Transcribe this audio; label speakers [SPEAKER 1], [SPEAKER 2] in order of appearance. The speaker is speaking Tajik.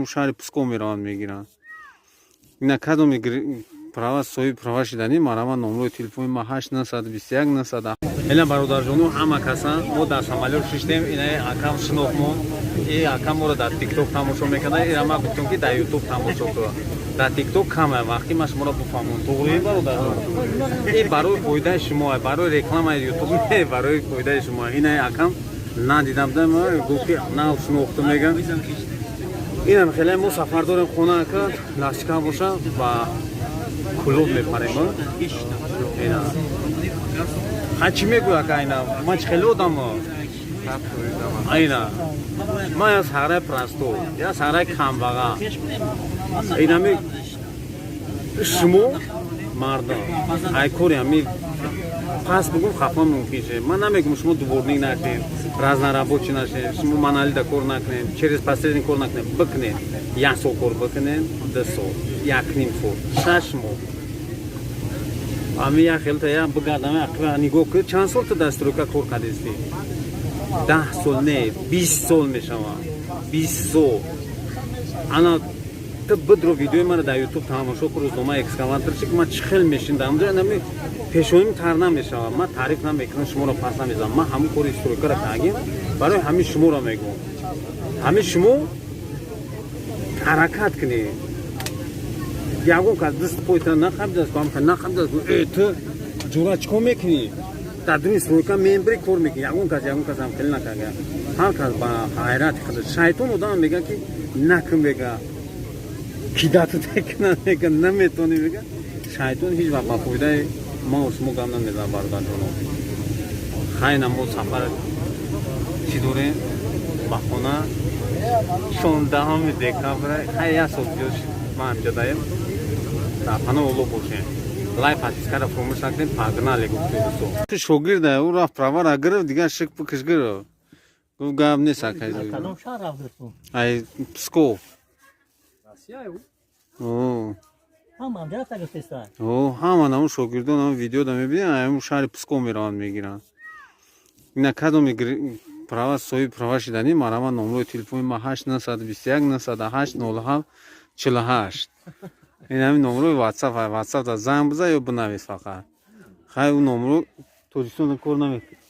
[SPEAKER 1] шаҳри Псков мераванд мегиранд. Ина кадоми права соҳиби права шидани марама номрои телефони ма 8921 900. Эна бародарҷону ҳама каса мо дар самолёт шиштем. Ина акам шинохмон акам моро дар тикток тамошо мекарда. Ира ма гуфтам ки дар ютуб тамошо кунад. Дар тикток кама вақти ма шуморо буфаҳмон. Туғри бародарҷон. Барои фоидаи шумо, барои рекламаи ютуб не, барои фоидаи шумо. Ина акам надидам да ма гуфт ки на шинохта меган. Инам хеле мо сафар дорем хона ка ластика боша ва клуб мепарем. Ина ҳачи мегӯя ка ина ма чи хеле одам ина ма я сараи просту я сараи камбага ина ми шумо мардон ай кори ами пас бугум хафа мумкин ше. Ман намегум шумо дуборник накунед, разнорабочий нашед, шумо маналида кор накунед, через посредник кор накунед, бикунед. 1 сол кор бикунед, 2 сол, 1.5 сол, 6 моҳ. Ами як хелта я бигардам аква нигоҳ кунед, чанд сол то дар стройка кор кардести? 10 сол не, 20 сол мешавад. 20 сол. Ана то бидро видеои мара дар ютуб тамошо кун, рӯзнома экскаваторчик ма чӣ хел мешиндам ҷо нами пешоним тар намешавад. Ма таъриф намекунам, шуморо пас намезанам. Ма ҳамин кори стройкаро кардем барои ҳамин шуморо мегӯям. ҳамин шумо ҳаракат кунед. ягон кас дасти пойтан нахабидаст нахабидаст ту ҷура чикор мекунӣ? дар дуни стройка мембри кор мекунӣ. ягон кас ҳам хел накарда. ҳар кас ба ҳайрати худа. Шайтон одам мегӯяд ки накун мега кидату текна мега наметони мега. Шайтон ҳеҷ вақт ба фоидаи ма шумо гам намезанад бародарҷоно. хайна мо сафар чӣ дорем ба хона 16 декабр. хай як сол ҷош ма ҳамҷадаем дар паноҳи Аллоҳ бошем. лайк подпискаро фаромӯш накунед. погнали гуфтгӯ. шогирда ӯ рафт правара гирифт дигар шик пикиш гирифт. гуфт гап нест акай.
[SPEAKER 2] кадом шаҳр рафт гирифтум?
[SPEAKER 1] ай Псков.
[SPEAKER 2] Россияю?
[SPEAKER 1] О.
[SPEAKER 2] ҳама ҳамҷа гирифтеста?
[SPEAKER 1] О, ҳама намун шогирдон ҳам видеода мебинанд, ҳамун шаҳри Псков мераванд мегиранд. Ина кадоми права соҳиби права шидани марама номрои телефони ма 8921 908 07 48. ин ҳамин номрои ватсап. ватсапда занг бизан ё бинавис фақат. хай ӯ номро тоҷикистонда кор намекунад.